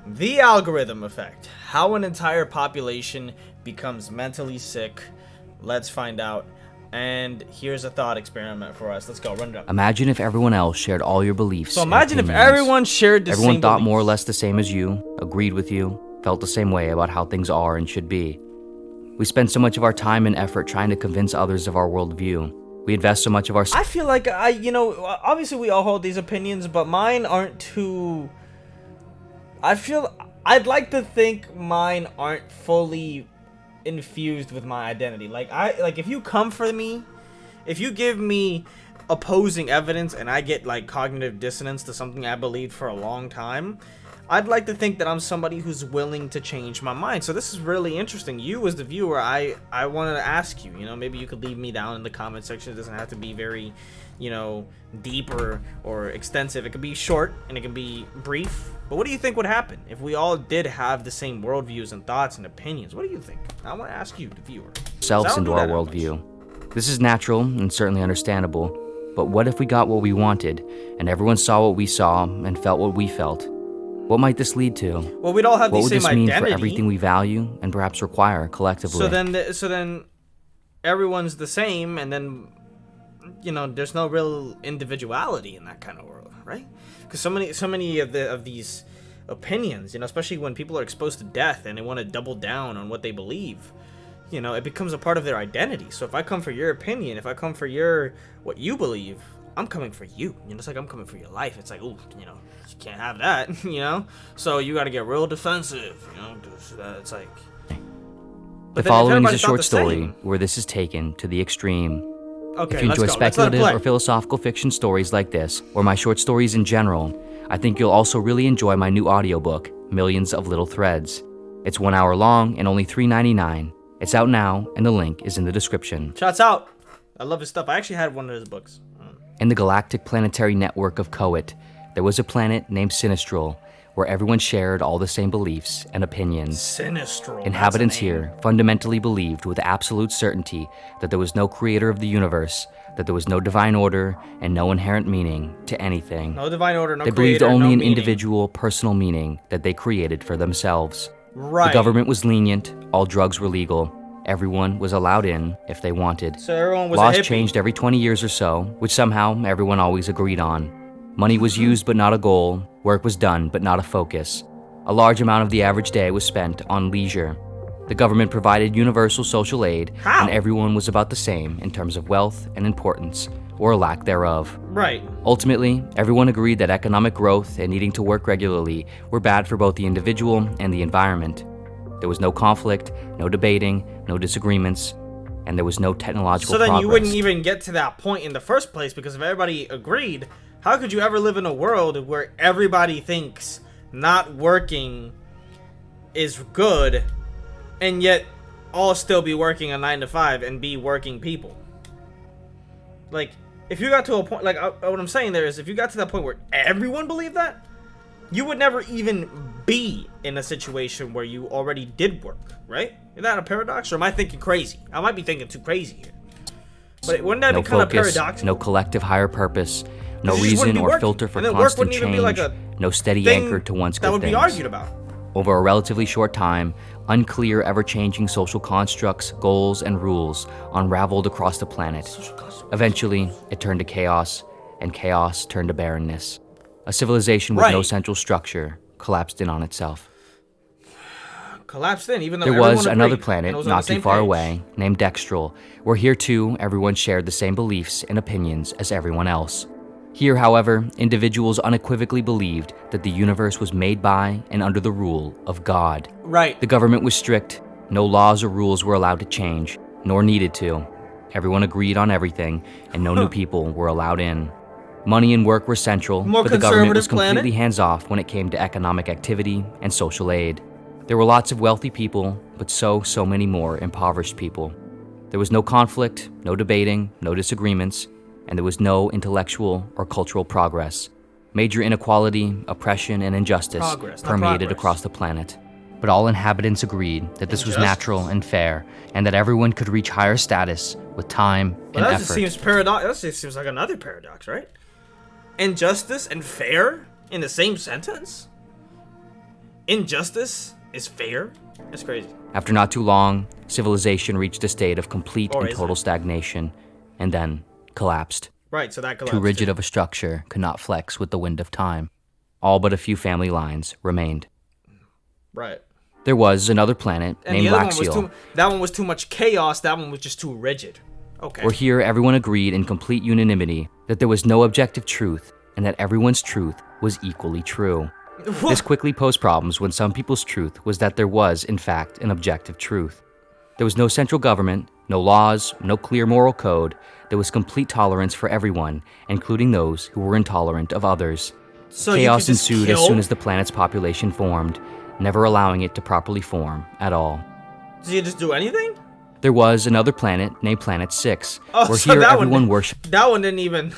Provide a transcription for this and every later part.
The algorithm effect. How an entire population becomes mentally sick. Let's find out. And here's a thought experiment for us. Let's go, run it up. Imagine if everyone else shared all your beliefs. So imagine if opinions. everyone shared the Everyone same thought beliefs. more or less the same as you, agreed with you, felt the same way about how things are and should be. We spend so much of our time and effort trying to convince others of our worldview. We invest so much of our... I feel like obviously we all hold these opinions, but mine aren't too... I'd like to think mine aren't fully infused with my identity. Like if you come for me, if you give me opposing evidence and I get like cognitive dissonance to something I believed for a long time, I'd like to think that I'm somebody who's willing to change my mind. So this is really interesting. You as the viewer, I wanted to ask you, maybe you could leave me down in the comment section. It doesn't have to be very, deep or extensive. It could be short and it can be brief. But what do you think would happen if we all did have the same worldviews and thoughts and opinions? What do you think? I want to ask you, the viewer. Selves into our worldview. This is natural and certainly understandable, but what if we got what we wanted and everyone saw what we saw and felt what we felt? What might this lead to? Well, we'd all have the same identity. What would this mean for everything we value and perhaps require collectively? So then everyone's the same, and then there's no real individuality in that kind of world, right? Because so many of these opinions, especially when people are exposed to death and they want to double down on what they believe, it becomes a part of their identity. So if I come for your opinion, if I come for what you believe, I'm coming for you. It's like I'm coming for your life. It's like, ooh, you can't have that, So you got to get real defensive, It's like. The following is a short story where this is taken to the extreme. Okay, if you enjoy let's go. speculative or philosophical fiction stories like this, or my short stories in general, I think you'll also really enjoy my new audiobook, Millions of Little Threads. It's 1 hour long and only $3.99. It's out now, and the link is in the description. Shouts out! I love his stuff. I actually had one of his books. In the galactic planetary network of Coet, there was a planet named Sinistral, where everyone shared all the same beliefs and opinions. Sinistral. Inhabitants here fundamentally believed with absolute certainty that there was no creator of the universe, that there was no divine order, and no inherent meaning to anything. No divine order, no creator. They believed only in individual, personal meaning that they created for themselves. Right. The government was lenient, all drugs were legal, everyone was allowed in if they wanted. So everyone was Laws changed every 20 years or so, which somehow everyone always agreed on. Money was used but not a goal, work was done but not a focus. A large amount of the average day was spent on leisure. The government provided universal social aid, and everyone was about the same in terms of wealth and importance, or lack thereof. Right. Ultimately, everyone agreed that economic growth and needing to work regularly were bad for both the individual and the environment. There was no conflict, no debating, no disagreements, and there was no technological progress. So then you wouldn't even get to that point in the first place, because if everybody agreed, how could you ever live in a world where everybody thinks not working is good, and yet all still be working a 9 to 5 and be working people? Like, if you got to a point, like, what I'm saying there is, if you got to that point where everyone believed that, you would never even be in a situation where you already did work, right? Is that a paradox, or am I thinking crazy? I might be thinking too crazy here. But wouldn't that be kind of paradoxical? No collective higher purpose, no reason or filter for constant change, no steady anchor to one's good that would things. be argued about. Over a relatively short time, unclear, ever-changing social constructs, goals, and rules unraveled across the planet. Eventually, it turned to chaos, and chaos turned to barrenness. A civilization with no central structure collapsed in on itself. Collapsed in, even though there was another planet not too far away named Dextral, where here too everyone shared the same beliefs and opinions as everyone else. Here, however, individuals unequivocally believed that the universe was made by and under the rule of God. Right. The government was strict, no laws or rules were allowed to change, nor needed to. Everyone agreed on everything, and no new people were allowed in. Money and work were central, but the government was completely hands-off when it came to economic activity and social aid. There were lots of wealthy people, but so many more impoverished people. There was no conflict, no debating, no disagreements, and there was no intellectual or cultural progress. Major inequality, oppression, and injustice permeated across the planet. But all inhabitants agreed that this was natural and fair, and that everyone could reach higher status with time and effort. That just seems like another paradox, right? Injustice and fair in the same sentence? injustice is fair? That's crazy. After not too long, civilization reached a state of complete and total stagnation, and then collapsed. Right, so that collapsed. Too rigid of a structure could not flex with the wind of time. All but a few family lines remained. Right. There was another planet named Laxial. That one was too much chaos, that one was just too rigid. Okay. Where here everyone agreed in complete unanimity that there was no objective truth and that everyone's truth was equally true. This quickly posed problems when some people's truth was that there was, in fact, an objective truth. There was no central government, no laws, no clear moral code. There was complete tolerance for everyone, including those who were intolerant of others. So chaos ensued as soon as the planet's population formed, never allowing it to properly form at all. So you just do anything? There was another planet named Planet 6, where so here everyone worshipped. That one didn't even...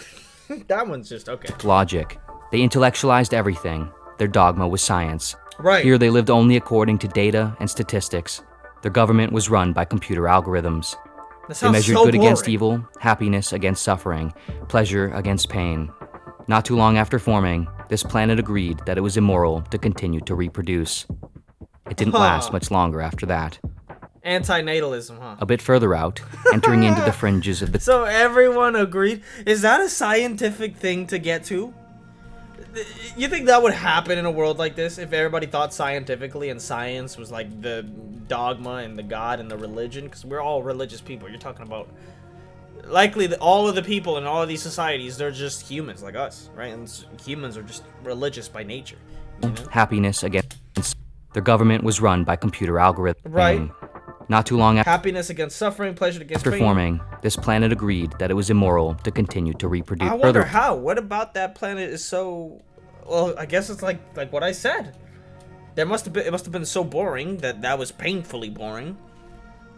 that one's just, okay. Logic. They intellectualized everything. Their dogma was science. Right. Here they lived only according to data and statistics. Their government was run by computer algorithms. They measured good against evil, happiness against suffering, pleasure against pain. Not too long after forming, this planet agreed that it was immoral to continue to reproduce. It didn't last much longer after that. Antinatalism, huh? A bit further out, entering into the fringes of the... So everyone agreed? Is that a scientific thing to get to? You think that would happen in a world like this if everybody thought scientifically and science was like the dogma and the God and the religion? Because we're all religious people. You're talking about likely all of the people in all of these societies, they're just humans like us, right? And humans are just religious by nature. You know? Happiness against... Their government was run by computer algorithms. Right. Not too long after... Happiness against suffering, pleasure against pain. After forming, this planet agreed that it was immoral to continue to reproduce. I wonder how. What about that planet is so... Well, I guess it's like what I said. It must have been so boring that was painfully boring.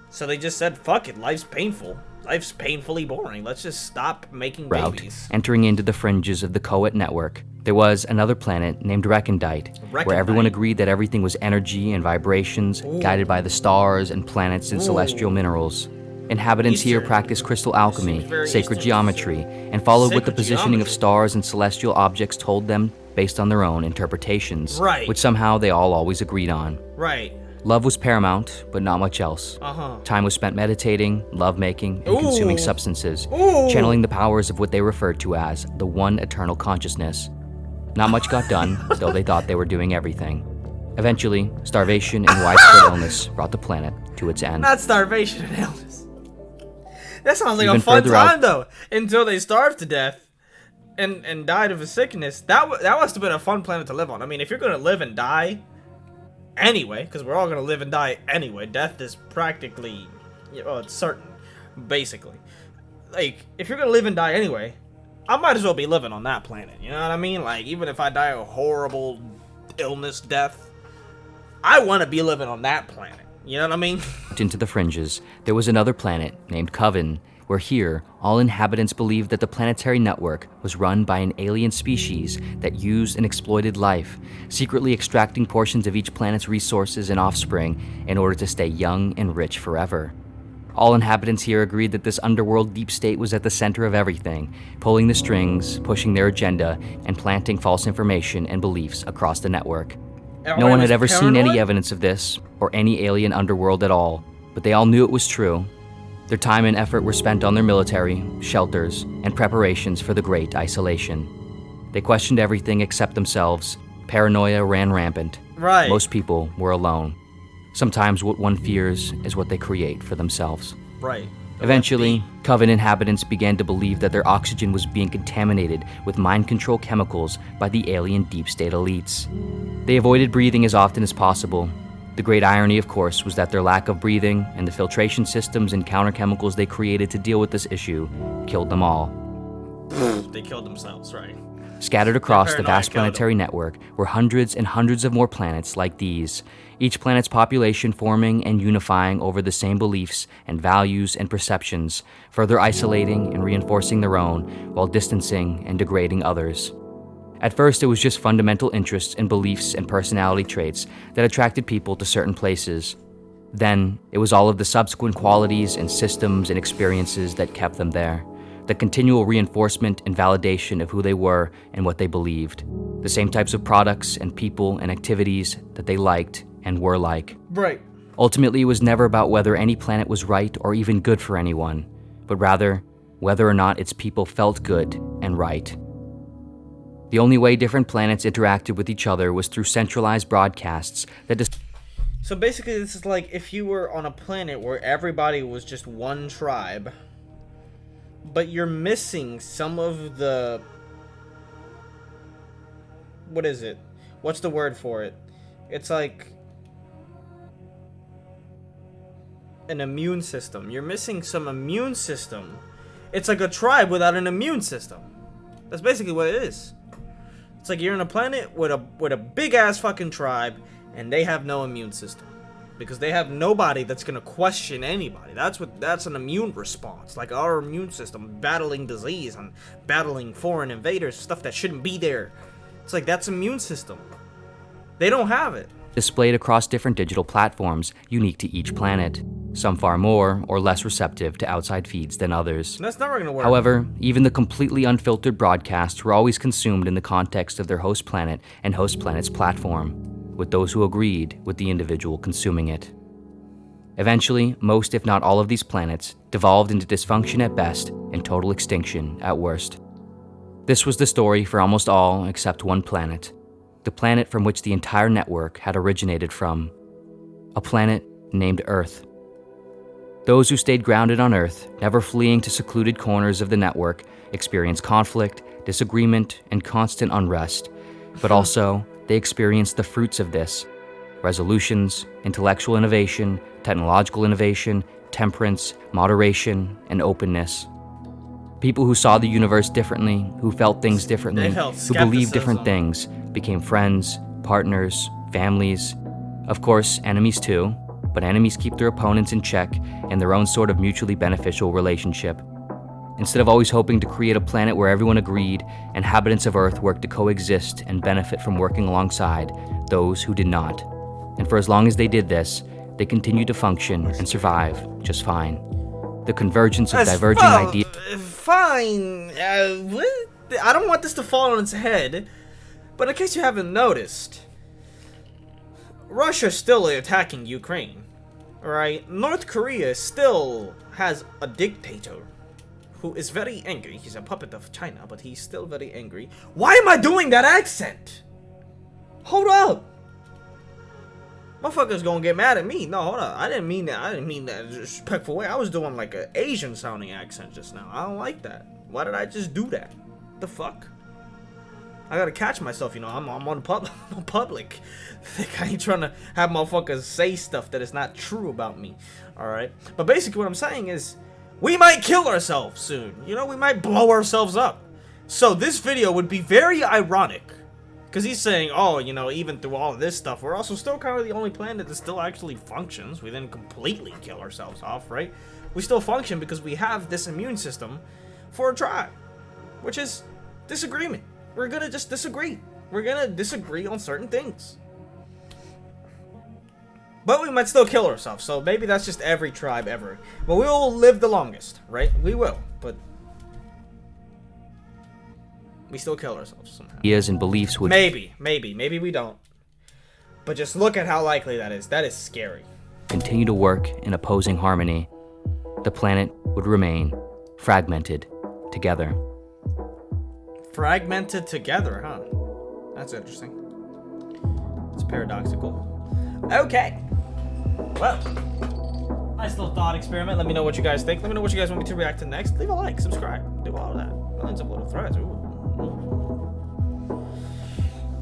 So they just said, fuck it, life's painful. Life's painfully boring. Let's just stop making babies. Entering into the fringes of the Coet network, there was another planet named Recondite, where everyone agreed that everything was energy and vibrations, guided by the stars and planets and celestial minerals. Inhabitants here practiced crystal alchemy, sacred geometry, and followed what the positioning of stars and celestial objects told them based on their own interpretations, which somehow they all always agreed on. Right. Love was paramount, but not much else. Time was spent meditating, lovemaking, and consuming substances, channeling the powers of what they referred to as the one eternal consciousness. Not much got done, though they thought they were doing everything. Eventually, starvation and widespread illness brought the planet to its end. Not starvation and illness. That sounds like a fun time, though, until they starved to death and died of a sickness. That must have been a fun planet to live on. I mean, if you're going to live and die anyway, because we're all going to live and die anyway, death is practically, it's certain, basically. Like, if you're going to live and die anyway, I might as well be living on that planet, you know what I mean? Like, even if I die a horrible illness, death, I want to be living on that planet, you know what I mean? Into the fringes, there was another planet named Coven, where here, all inhabitants believed that the planetary network was run by an alien species that used and exploited life, secretly extracting portions of each planet's resources and offspring in order to stay young and rich forever. All inhabitants here agreed that this underworld deep state was at the center of everything, pulling the strings, pushing their agenda, and planting false information and beliefs across the network. No one had ever seen any evidence of this, or any alien underworld at all, but they all knew it was true. Their time and effort were spent on their military, shelters, and preparations for the Great Isolation. They questioned everything except themselves. Paranoia ran rampant. Right. Most people were alone. Sometimes what one fears is what they create for themselves. Right. Eventually, Coven inhabitants began to believe that their oxygen was being contaminated with mind control chemicals by the alien deep state elites. They avoided breathing as often as possible. The great irony, of course, was that their lack of breathing and the filtration systems and counter-chemicals they created to deal with this issue killed them all. They killed themselves, right? Scattered across the vast planetary network were hundreds and hundreds of more planets like these, each planet's population forming and unifying over the same beliefs and values and perceptions, further isolating and reinforcing their own while distancing and degrading others. At first, it was just fundamental interests and beliefs and personality traits that attracted people to certain places. Then, it was all of the subsequent qualities and systems and experiences that kept them there. the continual reinforcement and validation of who they were and what they believed, the same types of products and people and activities that they liked and were like. Right. Ultimately, it was never about whether any planet was right or even good for anyone, but rather whether or not its people felt good and right. The only way different planets interacted with each other was through centralized broadcasts that So basically, this is like if you were on a planet where everybody was just one tribe, but you're missing some of the... What is it? What's the word for it? It's like an immune system. You're missing some immune system. It's like a tribe without an immune system. That's basically what it is. It's like you're on a planet with a big ass fucking tribe, and they have no immune system because they have nobody that's gonna question anybody. That's an immune response, like our immune system battling disease and battling foreign invaders, stuff that shouldn't be there. It's like that's immune system. They don't have it. Displayed across different digital platforms unique to each planet, some far more or less receptive to outside feeds than others. That's never gonna work. However, even the completely unfiltered broadcasts were always consumed in the context of their host planet and host planet's platform, with those who agreed with the individual consuming it. Eventually, most if not all of these planets devolved into dysfunction at best and total extinction at worst. This was the story for almost all except one planet, the planet from which the entire network had originated from, a planet named Earth. Those who stayed grounded on Earth, never fleeing to secluded corners of the network, experienced conflict, disagreement, and constant unrest, but also they experienced the fruits of this: resolutions, intellectual innovation, technological innovation, temperance, moderation, and openness. People who saw the universe differently, who felt things differently, who believed different things, became friends, partners, families. Of course, enemies too, but enemies keep their opponents in check in their own sort of mutually beneficial relationship. Instead of always hoping to create a planet where everyone agreed, inhabitants of Earth worked to coexist and benefit from working alongside those who did not. And for as long as they did this, they continued to function and survive just fine. The convergence of diverging ideas... Fine. I don't want this to fall on its head, but in case you haven't noticed, Russia's still attacking Ukraine, right? North Korea still has a dictator who is very angry. He's a puppet of China, but he's still very angry. Why am I doing that accent? Hold up. Motherfuckers gonna get mad at me. No, hold up. I didn't mean that. I didn't mean that in a disrespectful way. I was doing like an Asian sounding accent just now. I don't like that. Why did I just do that? The fuck? I gotta catch myself, you know. I'm on public. I ain't trying to have motherfuckers say stuff that is not true about me. Alright? But basically what I'm saying is, we might kill ourselves soon. You know, we might blow ourselves up. So this video would be very ironic. Because he's saying, oh, you know, even through all of this stuff, we're also still kind of the only planet that still actually functions. We didn't completely kill ourselves off, right? We still function because we have this immune system for a tribe, which is disagreement. We're gonna just disagree. We're gonna disagree on certain things. But we might still kill ourselves, so maybe that's just every tribe ever. But we will live the longest, right? We will, but we still kill ourselves somehow. Ideas and beliefs would... Maybe we don't. But just look at how likely that is. That is scary. Continue to work in opposing harmony. The planet would remain fragmented together. Fragmented together, huh? That's interesting. It's paradoxical. Okay. Well, nice little thought experiment. Let me know what you guys think. Let me know what you guys want me to react to next. Leave a like, subscribe, do all of that. Millions of little threads. Ooh.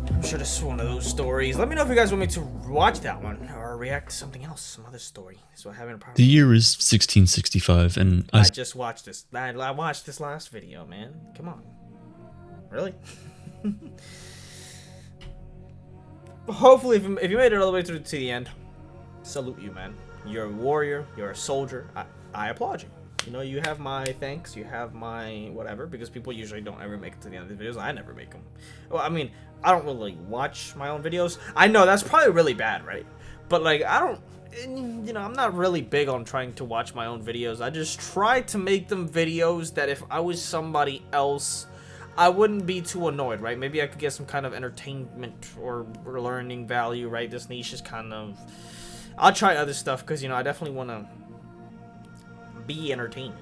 I'm sure this is one of those stories. Let me know if you guys want me to watch that one or react to something else, some other story. So I haven't a problem. The year is 1665, and I just watched this. I watched this last video, man. Come on. Really? Hopefully, if you made it all the way through to the end, salute you, man. You're a warrior. You're a soldier. I applaud you. You know, you have my thanks. You have my whatever, because people usually don't ever make it to the end of the videos. I never make them. Well, I mean, I don't really watch my own videos. I know that's probably really bad, right? But like, I don't. you know, I'm not really big on trying to watch my own videos. I just try to make them videos that if I was somebody else, I wouldn't be too annoyed, right? Maybe I could get some kind of entertainment or learning value, right? This niche is kind of... I'll try other stuff because, you know, I definitely want to be entertaining,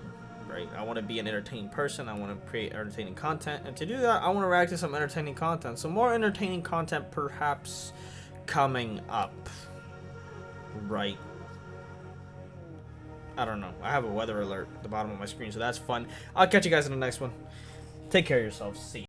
right? I want to be an entertaining person. I want to create entertaining content. And to do that, I want to react to some entertaining content. So more entertaining content perhaps coming up. Right. I don't know. I have a weather alert at the bottom of my screen, so that's fun. I'll catch you guys in the next one. Take care of yourselves. See you.